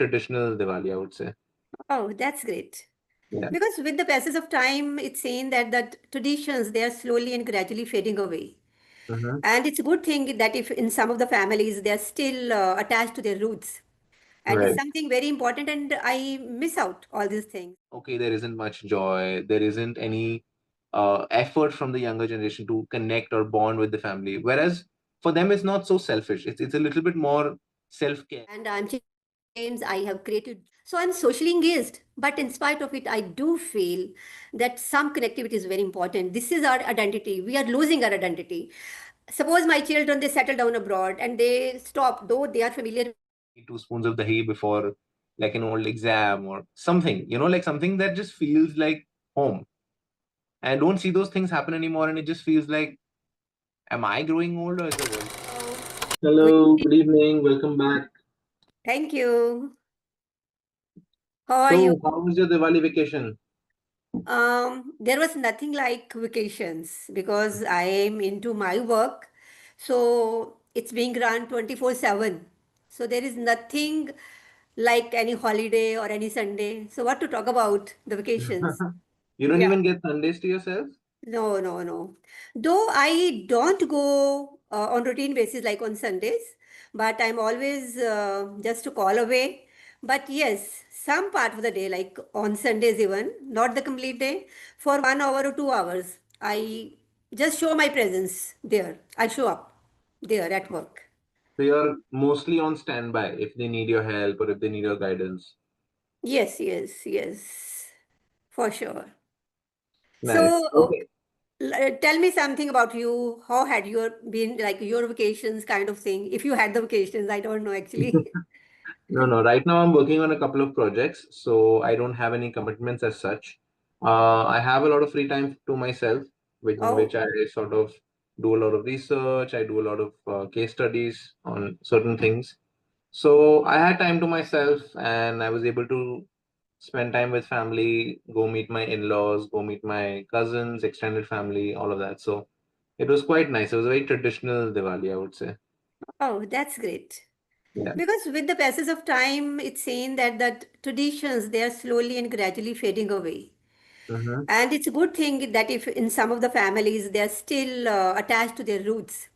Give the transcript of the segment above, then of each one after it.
traditional Diwali, I would say. Oh, that's great. Yeah. Because with the passage of time, it's seen that traditions, they are slowly and gradually fading away. Mm-hmm. And it's a good thing that if in some of the families, they are still attached to their roots. And it's Right. something very important, and I miss out all these things. Okay, there isn't much joy. There isn't any effort from the younger generation to connect or bond with the family. Whereas for them, it's not so selfish. It's a little bit more self-care. And I'm James, I have created. So I'm socially engaged, but in spite of it, I do feel that some connectivity is very important. This is our identity. We are losing our identity. Suppose my children, they settle down abroad and they stop, though they are familiar. 2 spoons of dahi before like an old exam or something, like something that just feels like home. And I don't see those things happen anymore, and it just feels like, am I growing old or is the world? So, good Hello, evening. good evening, welcome back. Thank you. How are you? So, how was your Diwali vacation? There was nothing like vacations because I am into my work. So it's being run 24/7. So there is nothing like any holiday or any Sunday. So what to talk about the vacations? You don't Yeah. even get Sundays to yourself? No, no, no. Though I don't go on routine basis like on Sundays, but I'm always just a call away. But yes, some part of the day, like on Sundays even, not the complete day, for 1 hour or 2 hours, I just show my presence there. I show up there at work. So you're mostly on standby if they need your help or if they need your guidance. Yes, yes, yes, for sure. Nice. So, Okay. tell me something about you. How had your been like your vacations kind of thing? If you had the vacations, I don't know actually. No, no. Right now, I'm working on a couple of projects, so I don't have any commitments as such. I have a lot of free time to myself, in which Oh, I sort of do a lot of research. I do a lot of case studies on certain things. So I had time to myself, and I was able to spend time with family, go meet my in-laws, go meet my cousins, extended family, all of that. So it was quite nice. It was a very traditional Diwali, I would say. oh, that's great. Yeah. Because with the passage of time, it's seen that traditions, they are slowly and gradually fading away. Mm-hmm. And it's a good thing that if in some of the families, they are still attached to their roots.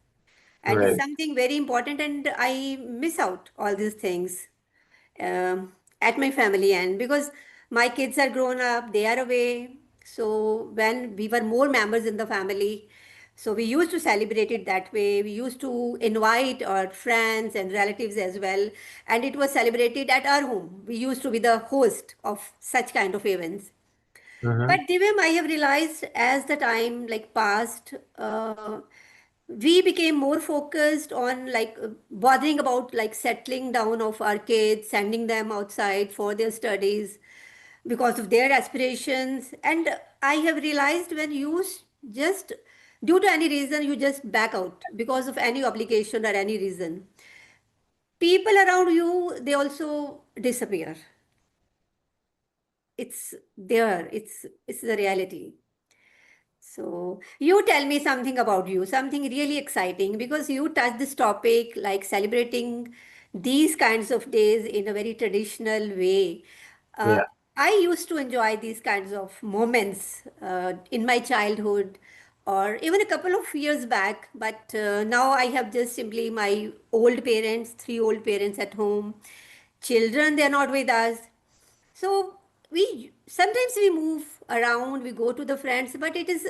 And it's Right. something very important, and I miss out all these things at my family end because my kids are grown up, they are away. So when we were more members in the family, so we used to celebrate it that way. We used to invite our friends and relatives as well, and it was celebrated at our home. We used to be the host of such kind of events. Mm-hmm. But Divyam, I have realized as the time like passed, we became more focused on like bothering about like settling down of our kids, sending them outside for their studies because of their aspirations. And I have realized when you just due to any reason you just back out because of any obligation or any reason, people around you they also disappear. It's there. It's the reality. So, you tell me something about you, something really exciting, because you touch this topic like celebrating these kinds of days in a very traditional way. Uh, Yeah. I used to enjoy these kinds of moments in my childhood or even a couple of years back, but now I have just simply my old parents, three old parents at home. Children, they're not with us. So we sometimes we move around, we go to the friends, but it is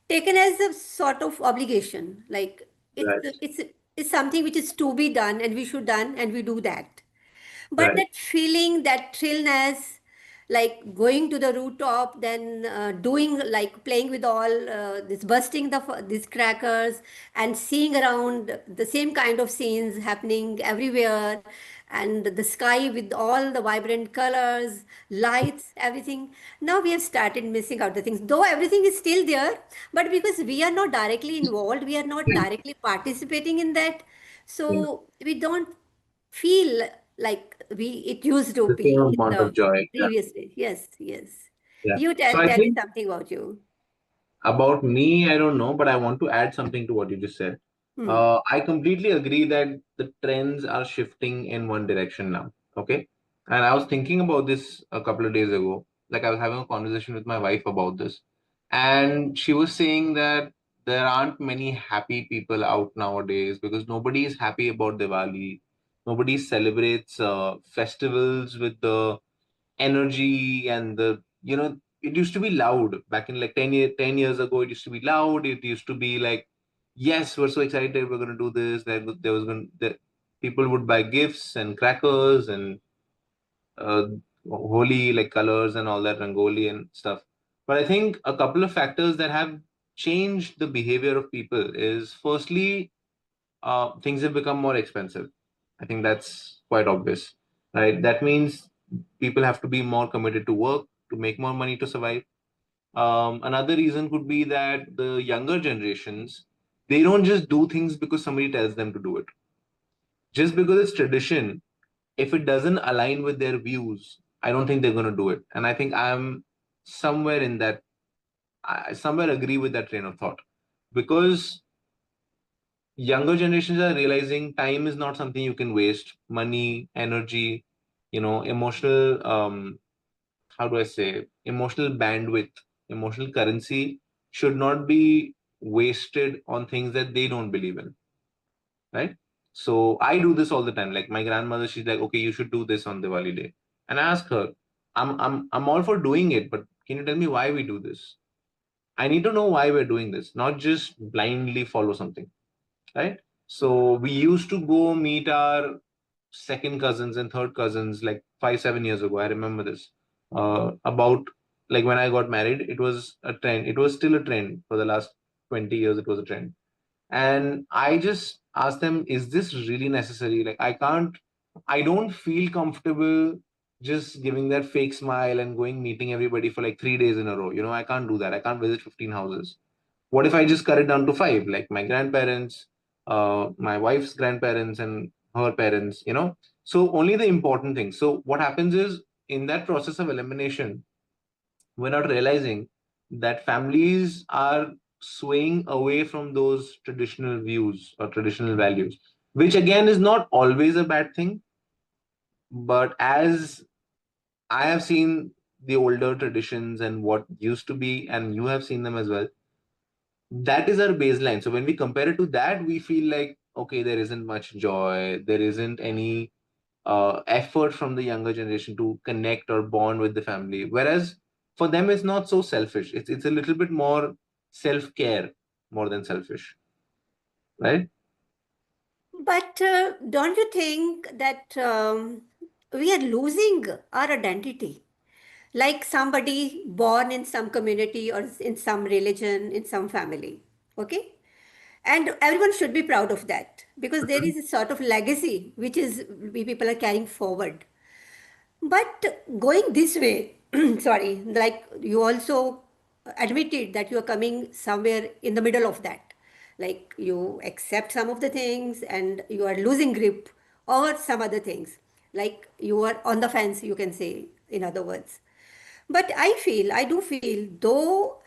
taken as a sort of obligation. Like Right. it's something which is to be done and we should done and we do that. But Right. that feeling, that thrillness, like going to the rooftop, then doing like playing with all this bursting these crackers and seeing around the same kind of scenes happening everywhere, and the sky with all the vibrant colors, lights, everything. Now we have started missing out the things, though everything is still there, but because we are not directly involved, we are not directly participating in that, Yeah. so we don't feel like we it used to The same be in amount of the joy. Yeah. previous days. Yes, yes. Yeah. You So I tell me think something about you. about me, I don't know, but I want to add something to what you just said. Hmm. I completely agree that the trends are shifting in one direction now. Okay. And I was thinking about this a couple of days ago. Like I was having a conversation with my wife about this, and she was saying that there aren't many happy people out nowadays because nobody is happy about Diwali. Nobody celebrates festivals with the energy and the, it used to be loud back in like 10 years ago. It used to be loud. It used to be like, yes, we're so excited, we're going to do this. There was going to, people would buy gifts and crackers and uh, holy like colors and all that, rangoli and stuff. But I think a couple of factors that have changed the behavior of people is, firstly, things have become more expensive. I think that's quite obvious, right? That means people have to be more committed to work to make more money to survive. Another reason could be that the younger generations, they don't just do things because somebody tells them to do it. Just because it's tradition, if it doesn't align with their views, I don't think they're going to do it. And I think I'm somewhere in that, I somewhere agree with that train of thought, because younger generations are realizing time is not something you can waste. Money, energy, emotional, how do I say, emotional bandwidth, emotional currency should not be wasted on things that they don't believe in, right? So I do this all the time. Like my grandmother, she's like, okay, you should do this on Diwali day. And I ask her, I'm all for doing it, but can you tell me why we do this? I need to know why we're doing this, not just blindly follow something, right? So we used to go meet our second cousins and third cousins like 5 7 years ago. I remember this. About like when I got married, it was a trend. It was still a trend for the last 20 years. It was a trend, and I just asked them, is this really necessary? Like I don't feel comfortable just giving that fake smile and going meeting everybody for like 3 days in a row. I can't do that. I can't visit 15 houses. What if I just cut it down to five, like my grandparents, my wife's grandparents, and her parents? So only the important things. So what happens is, in that process of elimination, we're not realizing that families are swaying away from those traditional views or traditional values, which again is not always a bad thing. But as I have seen the older traditions and what used to be, and you have seen them as well, that is our baseline. So when we compare it to that, we feel like, okay, there isn't much joy, there isn't any effort from the younger generation to connect or bond with the family. Whereas for them, it's not so selfish. It's a little bit more self care more than selfish, right? But don't you think that we are losing our identity? Like somebody born in some community or in some religion, in some family. Okay? And everyone should be proud of that because there is a sort of legacy which is we people are carrying forward. But going this way, sorry, like you also admitted that you are coming somewhere in the middle of that. Like you accept some of the things and you are losing grip or some other things. Like you are on the fence, you can say, in other words. But I do feel, though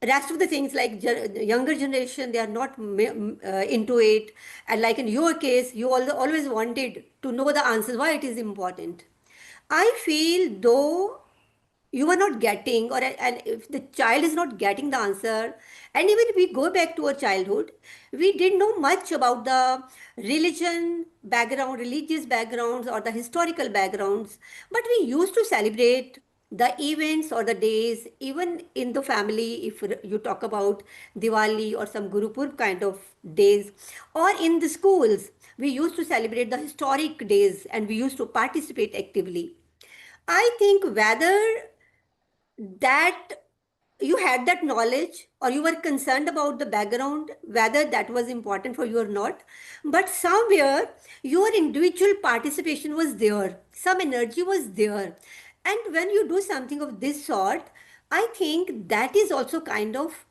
rest of the things like younger generation, they are not into it, and like in your case, you always wanted to know the answers why it is important. I feel though you are not getting, or and if the child is not getting the answer, and even if we go back to our childhood, we didn't know much about the religion background, religious backgrounds, or the historical backgrounds, but we used to celebrate the events or the days, even in the family. If you talk about Diwali or some Guru Purb kind of days, or in the schools, we used to celebrate the historic days and we used to participate actively. I think whether that you had that knowledge or you were concerned about the background, whether that was important for you or not, but somewhere your individual participation was there, some energy was there. And when you do something of this sort, I think that is also kind of,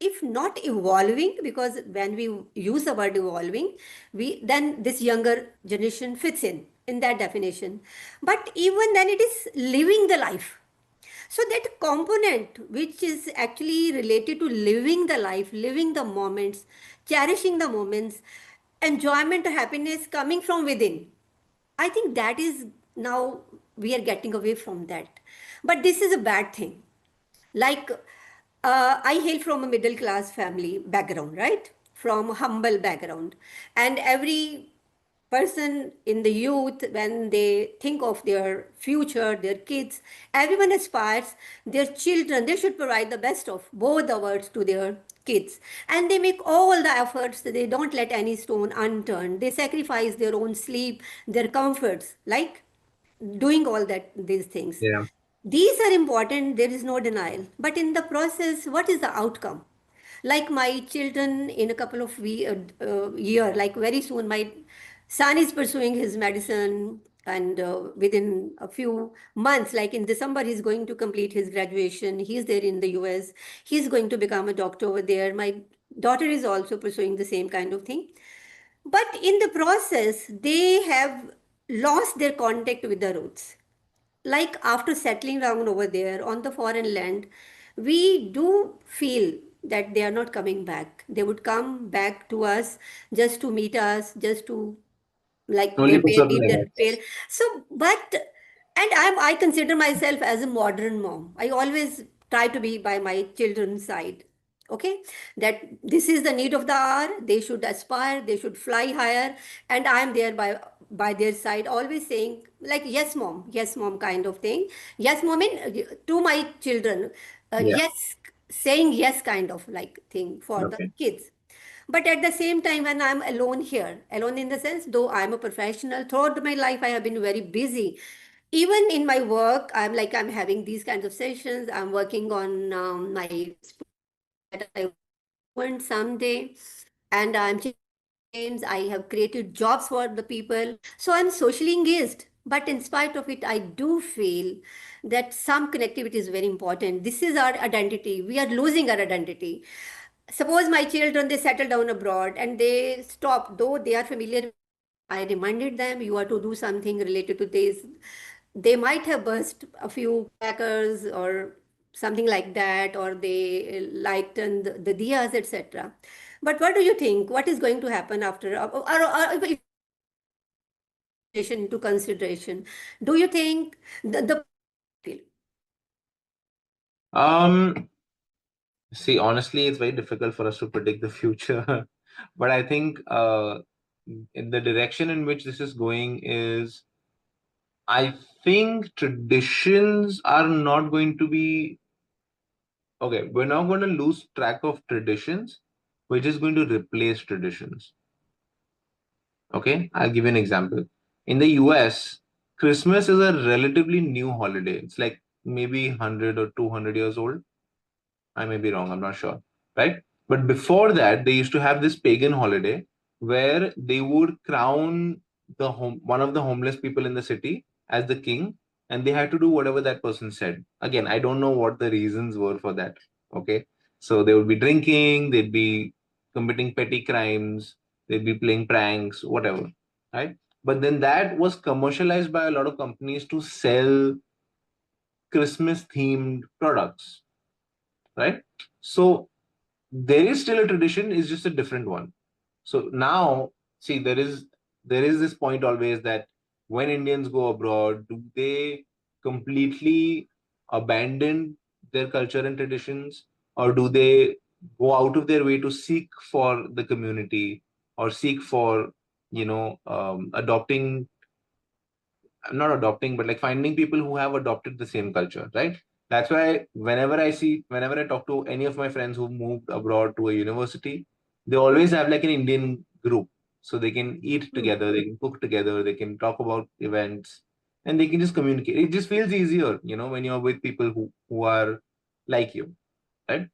if not evolving, because when we use the word evolving, we then this younger generation fits in that definition, but even then it is living the life. So that component which is actually related to living the life, living the moments, cherishing the moments, enjoyment or happiness coming from within, I think that is Now we are getting away from that. But this is a bad thing. Like, I hail from a middle class family background, right? From a humble background. And every person in the youth, when they think of their future, their kids, everyone aspires their children, they should provide the best of both the worlds to their kids. And they make all the efforts, they don't let any stone unturned. They sacrifice their own sleep, their comforts, like doing all that these things. Yeah. These are important, there is no denial, but in the process, what is the outcome? Like my children in a couple of year, like very soon my son is pursuing his medicine, and within a few months, like in December, he's going to complete his graduation. He's there in the US. He's going to become a doctor over there. My daughter is also pursuing the same kind of thing, but in the process, they have lost their contact with the roots. Like after settling down over there on the foreign land, we do feel that they are not coming back. They would come back to us just to meet us, just to like Only their for pair certain meet their pair. events. So but and I consider myself as a modern mom. I always try to be by my children's side. Okay, that this is the need of the hour. They should aspire, they should fly higher, and I'm there by their side, always saying like yes mom kind of thing. Yes mom in to my children, Yeah. yes, saying yes kind of like thing for the Okay. kids. But at the same time, when I'm alone here, alone in the sense, though I'm a professional, throughout my life, I have been very busy. Even in my work, I'm having these kinds of sessions. I'm working on my speaking that I want to be fluent someday. And I'm changing my names. I have created jobs for the people. So I'm socially engaged. But in spite of it, I do feel that some connectivity is very important. This is our identity. We are losing our identity. Suppose my children, they settle down abroad and they stop, though they are familiar with English. I reminded them you are to do something related to this. They might have burst a few crackers or something like that, or they lightened the diyas, etc. But what do you think? What is going to happen after, or if we take modernization into consideration, do you think the public, what do you feel? Um, See, honestly, it's very difficult for us to predict the future. But I think in the direction in which this is going is, I think traditions are not going to be okay. We're not going to lose track of traditions. We're just going to replace traditions. Okay, I'll give you an example. In the US, Christmas is a relatively new holiday. It's like maybe 100 or 200 years old. I may be wrong, I'm not sure. Right? But before that, they used to have this pagan holiday where they would crown one of the homeless people in the city as the king, and they had to do whatever that person said. Again, I don't know what the reasons were for that. Okay. So they would be drinking, they'd be committing petty crimes, they'd be playing pranks, whatever. Right? But then that was commercialized by a lot of companies to sell Christmas themed products, right? So there is still a tradition, it's just a different one. So now, see, there is this point always that when Indians go abroad, do they completely abandon their culture and traditions, or do they go out of their way to seek for the community, or seek for adopting, not adopting, but like finding people who have adopted the same culture, right? That's why whenever I talk to any of my friends who moved abroad to a university, they always have like an Indian group. So they can eat Hmm. together, they can cook together, they can talk about events, and they can just communicate. It just feels easier, when you're with people who are like you, right?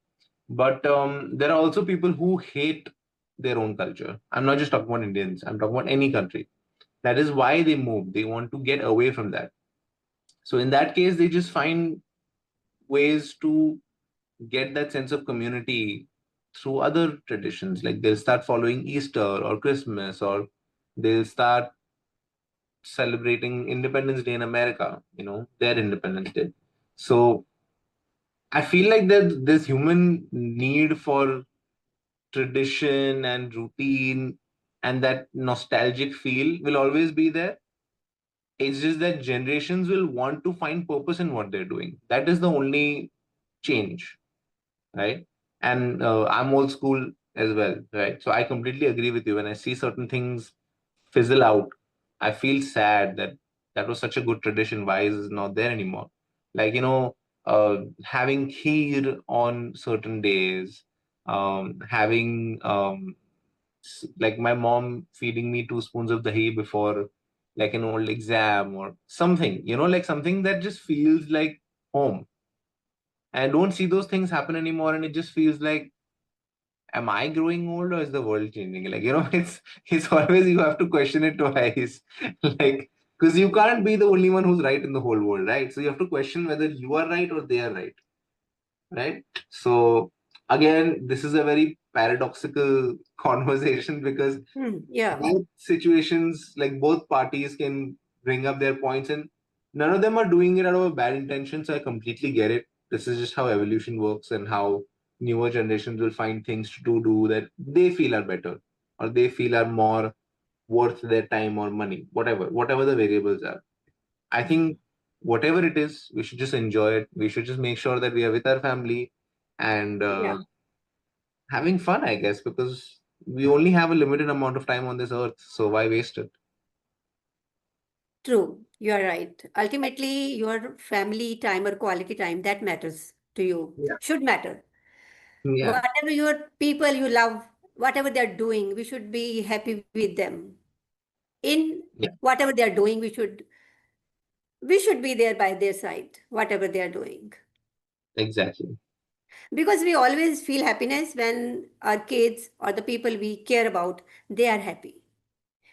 But there are also people who hate their own culture. I'm not just talking about Indians, I'm talking about any country. That is why they move. They want to get away from that. So in that case, they just find ways to get that sense of community through other traditions. Like they'll start following Easter or Christmas, or they'll start celebrating Independence Day in America, their Independence Day. So I feel like that this human need for tradition and routine and that nostalgic feel will always be there. It's just that generations will want to find purpose in what they're doing. That is the only change, right? And I'm old school as well, right? So I completely agree with you. When I see certain things fizzle out, I feel sad that that was such a good tradition. Why is it not there anymore? Like, having kheer on certain days, having like my mom feeding me 2 spoons of dahi before like an old exam or something, like something that just feels like home. And I don't see those things happen anymore, and it just feels like, am I growing old or is the world changing? Like, it's always you have to question it twice. Like, because you can't be the only one who's right in the whole world, right? So you have to question whether you are right or they are right, right? So again, this is a very paradoxical conversation because Yeah, both situations, like both parties can bring up their points, and none of them are doing it out of a bad intention. So I completely get it. This is just how evolution works and how newer generations will find things to do that they feel are better or they feel are more worth their time or money, whatever the variables are. I think whatever it is, we should just enjoy it. We should just make sure that we are with our family and yeah, having fun, I guess, because we only have a limited amount of time on this earth. So why waste it? true. You are right. Ultimately, your family time or quality time that matters to you, Yeah. should matter. Yeah. Whatever your people you love, whatever they're doing, we should be happy with them. In Yeah. whatever they're doing, we should be there by their side, whatever they're doing. Exactly. Because we always feel happiness when our kids or the people we care about, they are happy.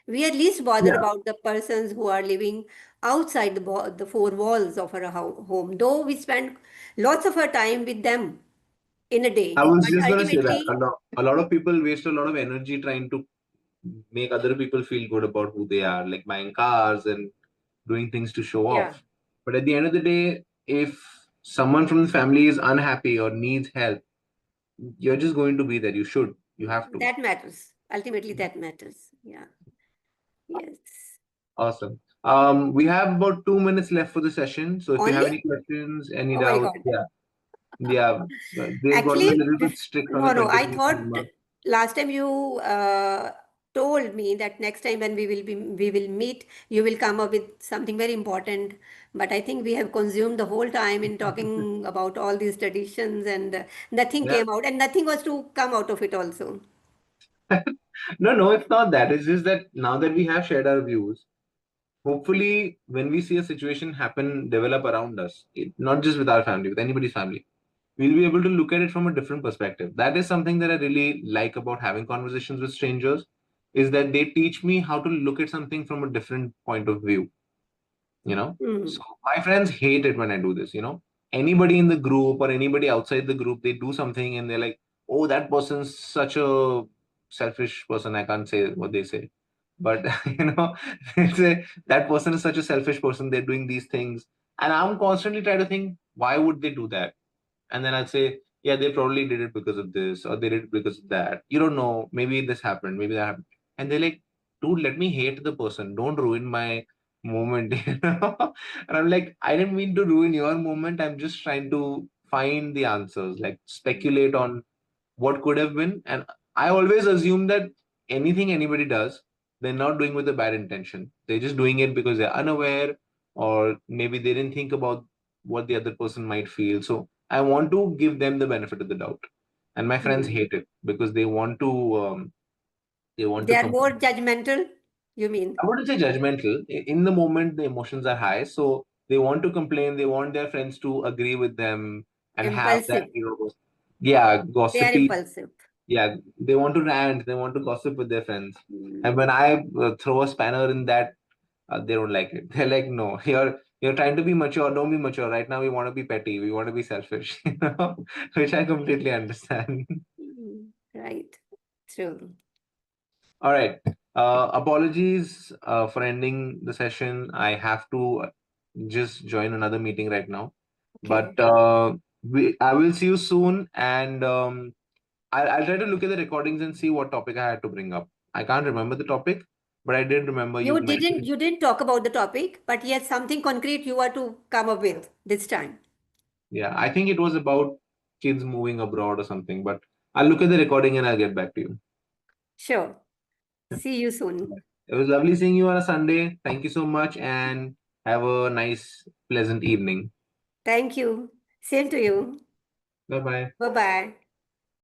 We at least bother Yeah. about the persons who are living outside the four walls of our home, though we spend lots of our time with them in a I day. was But just gonna say that ultimately, a lot of people waste a lot of energy trying to make other people feel good about who they are, like buying cars and doing things to show yeah, off. But at the end of the day, if someone from the family is unhappy or needs help, you're just going to be there. You should. You have to. that matters. Ultimately, that matters. Yeah. Yes. Awesome. We have about 2 minutes left for the session. So if you have Only? any questions, any Oh my doubts, God. yeah, yeah, they've gotten Actually, a little bit strict on the no. 20 I minutes thought mark. last time you told me that next time when we will meet, you will come up with something very important. But I think we have consumed the whole time in talking about all these traditions, and nothing Yeah. came out, and nothing was to come out of it also. No, no, it's not that. It's just that now that we have shared our views, hopefully, when we see a situation happen, develop around us, not just with our family, with anybody's family, we'll be able to look at it from a different perspective. That is something that I really like about having conversations with strangers, is that they teach me how to look at something from a different point of view. So Hmm. my friends hate it when I do this. Anybody in the group or anybody outside the group, they do something and they're like, oh, that person's such a selfish person. I can't say what they say, but they say that person is such a selfish person, they're doing these things. And I'm constantly trying to think, why would they do that? And then I'll say, yeah, they probably did it because of this, or they did it because of that. You don't know. Maybe this happened. Maybe that happened. And they're like, dude, let me hate the person. Don't ruin my moment. And I'm like, I didn't mean to ruin your moment. I'm just trying to find the answers, like speculate on what could have been. And I always assume that anything anybody does, they're not doing with a bad intention. They're just doing it because they're unaware, or maybe they didn't think about what the other person might feel. So I want to give them the benefit of the doubt. And my friends Hmm. hate it because they want to They are more complain. judgmental, you mean? I wouldn't say judgmental. In the moment, the emotions are high, so they want to complain. They want their friends to agree with them and have that, Impulsive. yeah, They are gossipy. impulsive. Yeah, they want to rant, they want to gossip with their friends. And Hmm. when I throw a spanner in that, they don't like it. They're like, no, you're trying to be mature. Don't be mature. Right now, we want to be petty. We want to be selfish, which I completely understand. Hmm. Right. True. All right. Apologies for ending the session. I have to just join another meeting right now. Okay. But I will see you soon, and I'll try to look at the recordings and see what topic I had to bring up. I can't remember the topic, but I did remember you You didn't mentioned. you didn't talk about the topic, but yes, something concrete you are to come up with this time. Yeah, I think it was about kids moving abroad or something, but I'll look at the recording and I'll get back to you. Sure. See you soon. It was lovely seeing you on a Sunday. Thank you so much and have a nice, pleasant evening. Thank you. Same to you. Bye bye. Bye bye.